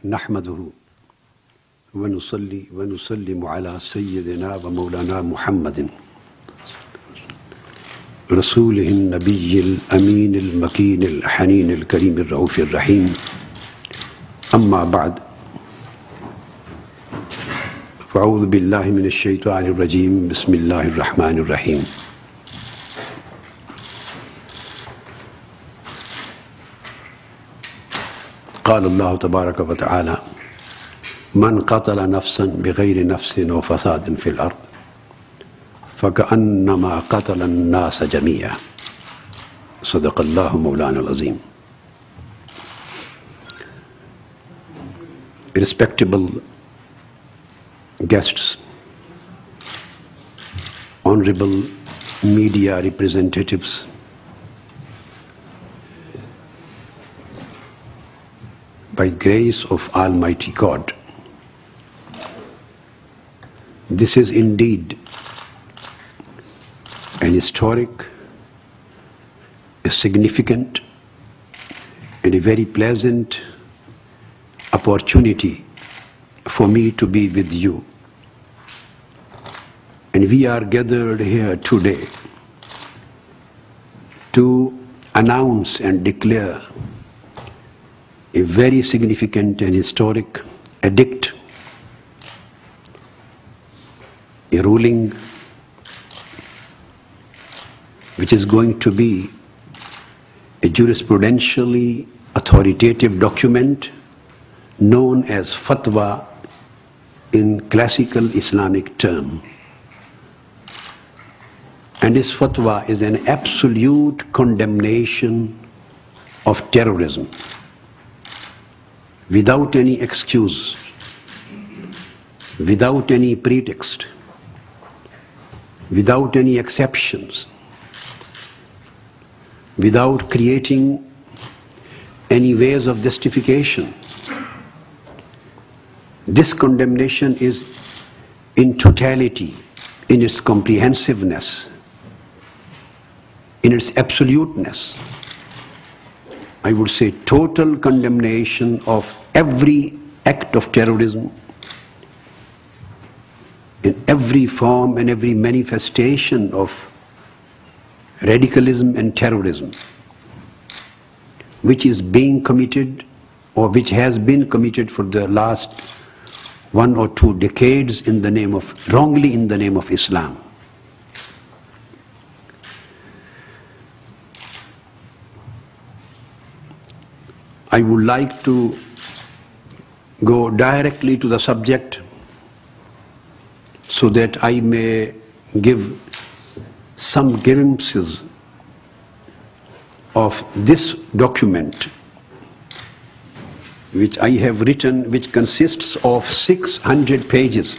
نحمده ونصلي ونسلم على سيدنا ومولانا محمد رسوله النبي الأمين المكين الحنين الكريم الرؤوف الرحيم. أما بعد، فأعوذ بالله من الشيطان الرجيم. بسم الله الرحمن الرحيم. قال الله تبارك وتعالى: من قتل نفسا بغير نفس وفساد في الأرض فكأنما قتل الناس جميعا. صدق الله مولانا العظيم. Respectable guests, honorable media representatives, by grace of Almighty God, this is indeed an historic, a significant, and a very pleasant opportunity for me to be with you. And we are gathered here today to announce and declare a very significant and historic edict, a ruling which is going to be a jurisprudentially authoritative document known as fatwa in classical Islamic term. And this fatwa is an absolute condemnation of terrorism, without any excuse, without any pretext, without any exceptions, without creating any ways of justification. This condemnation is in totality, in its comprehensiveness, in its absoluteness. I would say total condemnation of every act of terrorism, in every form and every manifestation of radicalism and terrorism, which is being committed or which has been committed for the last 1 or 2 decades in the name of, wrongly in the name of Islam. I would like to go directly to the subject so that I may give some glimpses of this document which I have written, which consists of 600 pages.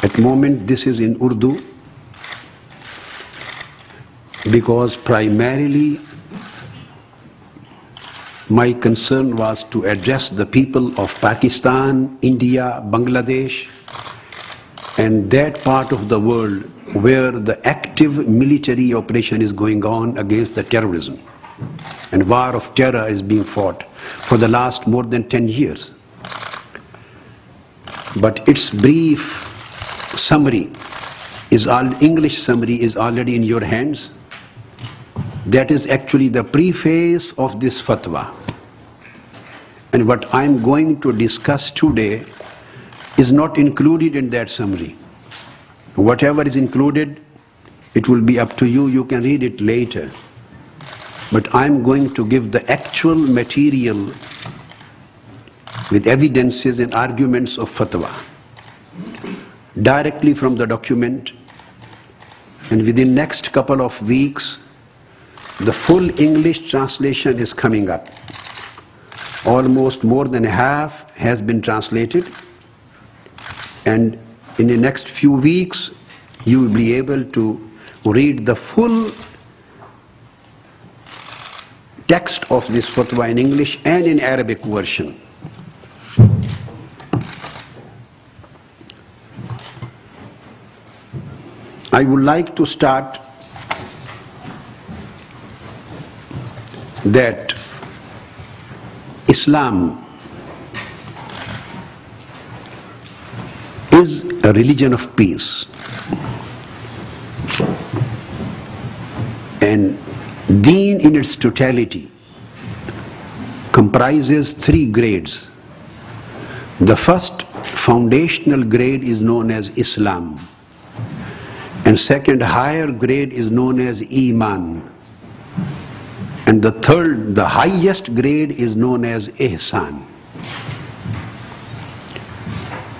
At the moment this is in Urdu because primarily my concern was to address the people of Pakistan, India, Bangladesh, and that part of the world where the active military operation is going on against the terrorism. And war of terror is being fought for the last more than 10 years. But its brief summary, English summary is already in your hands. That is actually the preface of this fatwa. And what I am going to discuss today is not included in that summary. Whatever is included, it will be up to you. You can read it later. But I am going to give the actual material with evidences and arguments of fatwa directly from the document. And within next couple of weeks, the full English translation is coming up. Almost more than half has been translated. And in the next few weeks, you will be able to read the full text of this fatwa in English and in Arabic version. I would like to start that Islam is a religion of peace. And Deen in its totality comprises 3 grades. The first foundational grade is known as Islam, and second higher grade is known as Iman, and the third, the highest grade, is known as Ihsan.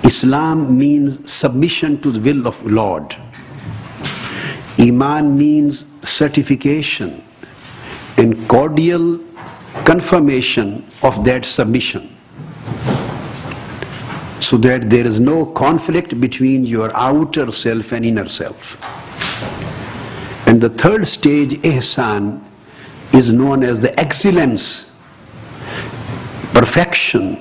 Islam means submission to the will of Lord. Iman means certification and cordial confirmation of that submission, so that there is no conflict between your outer self and inner self. And the third stage, Ihsan, is known as the excellence, perfection,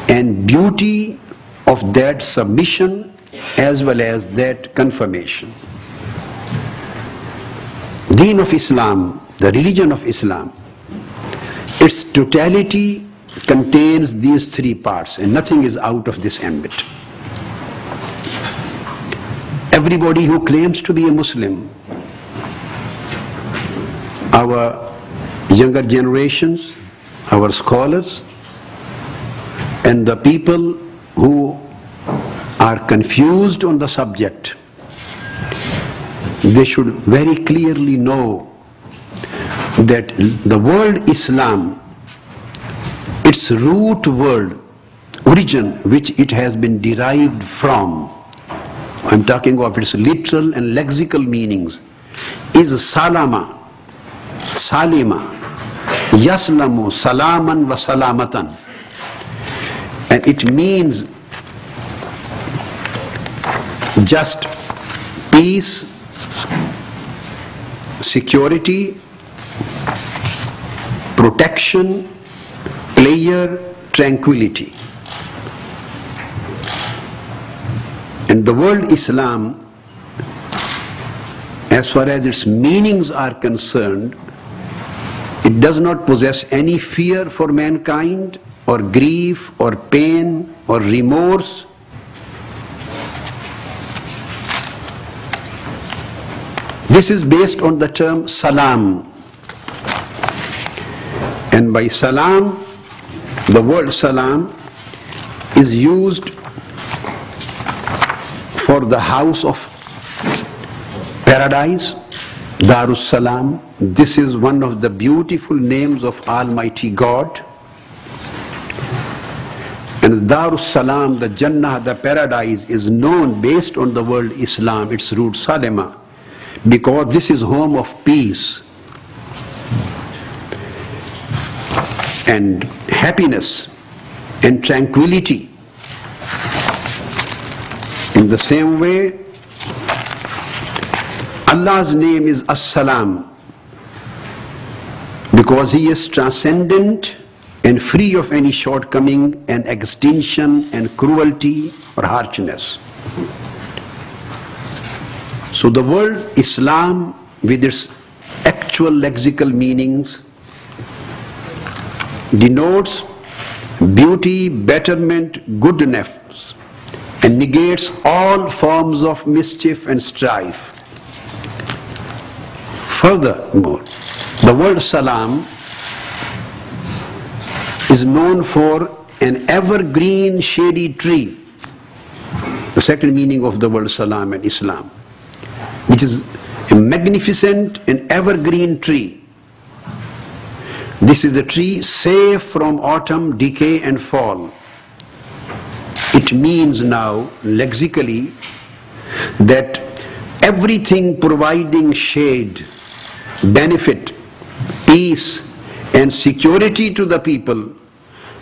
and beauty of that submission as well as that confirmation. Deen of Islam, the religion of Islam, its totality contains these 3 parts, and nothing is out of this ambit. Everybody who claims to be a Muslim, our younger generations, our scholars, and the people who are confused on the subject, they should very clearly know that the word Islam, its root word, origin which it has been derived from, I'm talking of its literal and lexical meanings, is salama, salima, yaslamu, salaman wa salamatan. And it means just peace, security, protection, pleasure, tranquility. And the word Islam, as far as its meanings are concerned, it does not possess any fear for mankind, or grief, or pain, or remorse. This is based on the term salam. And by salam, the word salam is used for the house of paradise, Darus Salam. This is one of the beautiful names of Almighty God. And Darus Salam, the Jannah, the paradise, is known based on the word Islam, its root Salima, because this is home of peace and happiness and tranquility. In the same way, Allah's name is As-Salam, because He is transcendent and free of any shortcoming and extinction and cruelty or harshness. So the word Islam, with its actual lexical meanings, denotes beauty, betterment, goodness, and negates all forms of mischief and strife. Furthermore, the word Salam is known for an evergreen shady tree. The second meaning of the word Salam in Islam, which is a magnificent and evergreen tree. This is a tree safe from autumn, decay and fall. It means now, lexically, that everything providing shade, benefit, peace and security to the people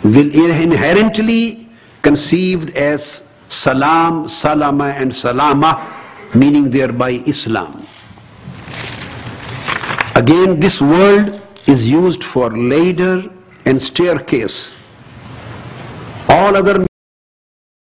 will inherently conceived as salam, salama and salama, meaning thereby Islam. Again, this word is used for ladder and staircase. All other